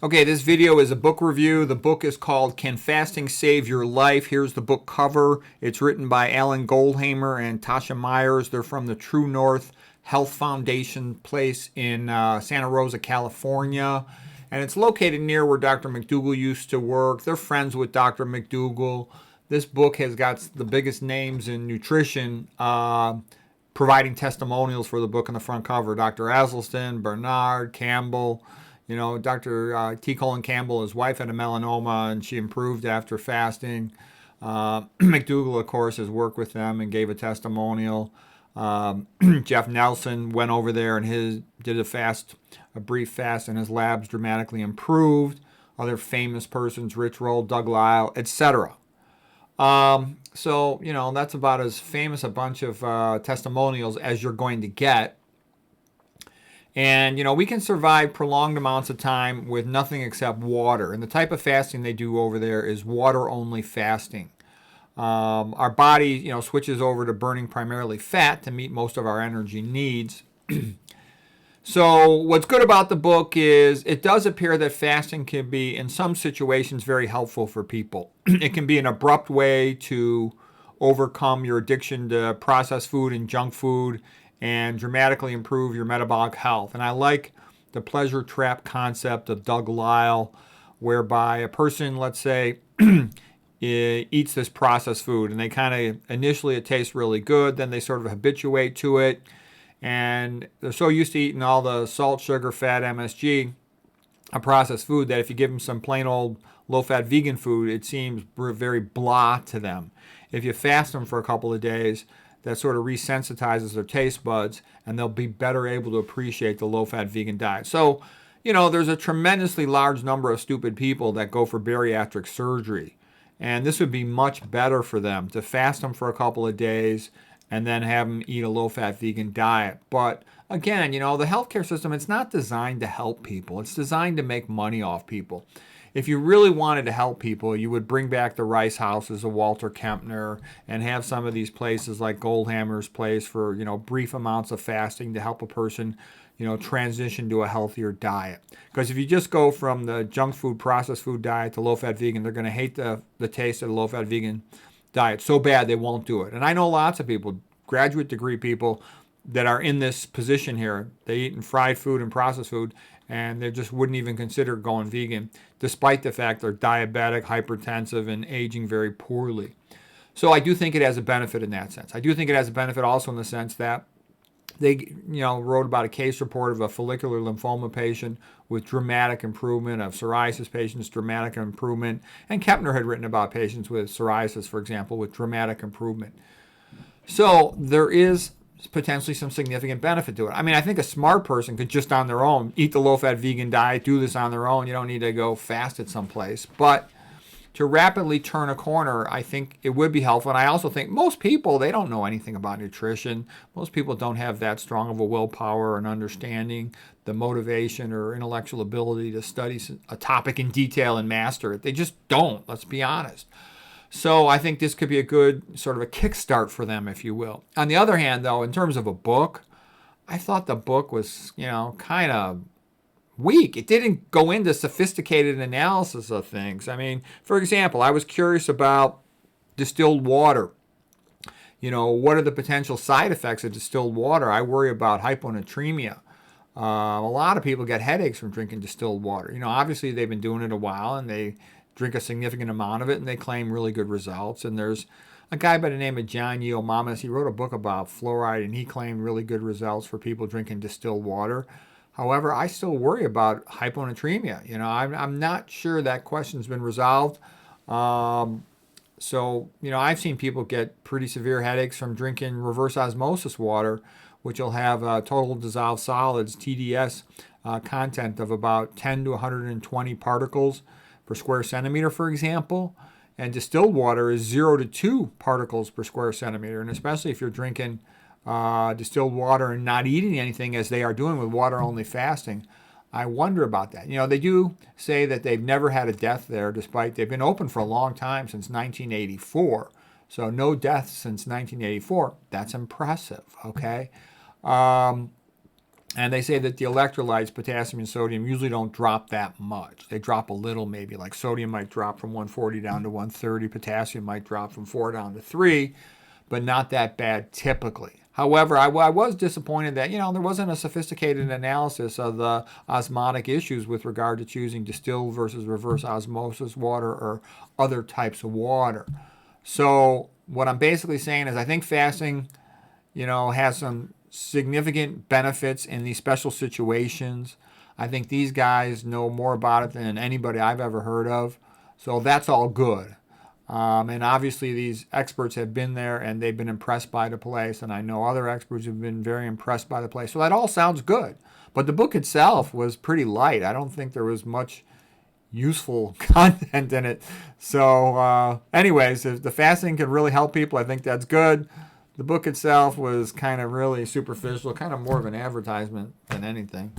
Okay, this video is a book review. The book is called Can Fasting Save Your Life? Here's the book cover. It's written by Alan Goldhamer and Tasha Myers. They're from the True North Health Foundation place in Santa Rosa, California. And it's located near where Dr. McDougall used to work. They're friends with Dr. McDougall. This book has got the biggest names in nutrition providing testimonials for the book on the front cover. Dr. Asleston, Bernard, Campbell. You know, Dr. T. Colin Campbell, his wife had a melanoma and she improved after fasting. McDougall, of course, has worked with them and gave a testimonial. Jeff Nelson went over there and did a brief fast, and his labs dramatically improved. Other famous persons, Rich Roll, Doug Lyle, etc. So, you know, that's about as famous a bunch of testimonials as you're going to get. And, you know, we can survive prolonged amounts of time with nothing except water. And the type of fasting they do over there is water-only fasting. Our body, you know, switches over to burning primarily fat to meet most of our energy needs. So what's good about the book is it does appear that fasting can be, in some situations, very helpful for people. It can be an abrupt way to overcome your addiction to processed food and junk food and dramatically improve your metabolic health. And I like the pleasure trap concept of Doug Lyle, whereby a person, let's say, eats this processed food and they kind of, initially it tastes really good, then they sort of habituate to it, and they're so used to eating all the salt, sugar, fat, MSG, a processed food, that if you give them some plain old low-fat vegan food, it seems very blah to them. If you fast them for a couple of days, that sort of resensitizes their taste buds, and they'll be better able to appreciate the low-fat vegan diet. So, you know, there's a tremendously large number of stupid people that go for bariatric surgery, and this would be much better for them to fast them for a couple of days and then have them eat a low-fat vegan diet. But again, you know, the healthcare system, it's not designed to help people. It's designed to make money off people. If you really wanted to help people, you would bring back the Rice Houses of Walter Kempner and have some of these places like Goldhamer's place for, you know, brief amounts of fasting to help a person, you know, transition to a healthier diet. Because if you just go from the junk food, processed food diet to low-fat vegan, they're going to hate the taste of the low-fat vegan diet so bad they won't do it. And I know lots of people, graduate degree people, that are in this position here. They eat fried food and processed food, and they just wouldn't even consider going vegan, despite the fact they're diabetic, hypertensive, and aging very poorly. So I do think it has a benefit in that sense. I do think it has a benefit also in the sense that they, you know, wrote about a case report of a follicular lymphoma patient with dramatic improvement, of psoriasis patients, dramatic improvement, and Kempner had written about patients with psoriasis, for example, with dramatic improvement. So there is potentially some significant benefit to it. I mean, I think a smart person could just on their own eat the low-fat vegan diet, do this on their own. You don't need to go fast at some place. But to rapidly turn a corner, I think it would be helpful. And I also think most people, they don't know anything about nutrition. Most people don't have that strong of a willpower and understanding, the motivation or intellectual ability to study a topic in detail and master it. They just don't, let's be honest. So I think this could be a good sort of a kickstart for them, if you will. On the other hand, though, in terms of a book, I thought the book was, you know, kind of weak. It didn't go into sophisticated analysis of things. I mean, for example, I was curious about distilled water. You know, what are the potential side effects of distilled water? I worry about hyponatremia. A lot of people get headaches from drinking distilled water. You know, obviously they've been doing it a while and they drink a significant amount of it and they claim really good results. And there's a guy by the name of John Yeomamis. He wrote a book about fluoride and he claimed really good results for people drinking distilled water. However, I still worry about hyponatremia. You know, I'm not sure that question's been resolved. So, you know, I've seen people get pretty severe headaches from drinking reverse osmosis water, which will have total dissolved solids, TDS, content of about 10 to 120 particles per square centimeter, for example. And distilled water is 0 to 2 particles per square centimeter. And especially if you're drinking distilled water and not eating anything, as they are doing with water-only fasting, I wonder about that. You know, they do say that they've never had a death there, despite they've been open for a long time, since 1984. So no deaths since 1984. That's impressive, okay? And they say that the electrolytes, potassium and sodium, usually don't drop that much. They drop a little maybe. Like sodium might drop from 140 down to 130. Potassium might drop from 4 down to 3, but not that bad typically. However, I was disappointed that, there wasn't a sophisticated analysis of the osmotic issues with regard to choosing distilled versus reverse osmosis water or other types of water. So what I'm basically saying is I think fasting, has some significant benefits in these special situations. I think these guys know more about it than anybody I've ever heard of. So that's all good. And obviously these experts have been there and they've been impressed by the place. And I know other experts have been very impressed by the place. So that all sounds good. But the book itself was pretty light. I don't think there was much useful content in it. So anyways, if the fasting can really help people, I think that's good. The book itself was kind of really superficial, kind of more of an advertisement than anything.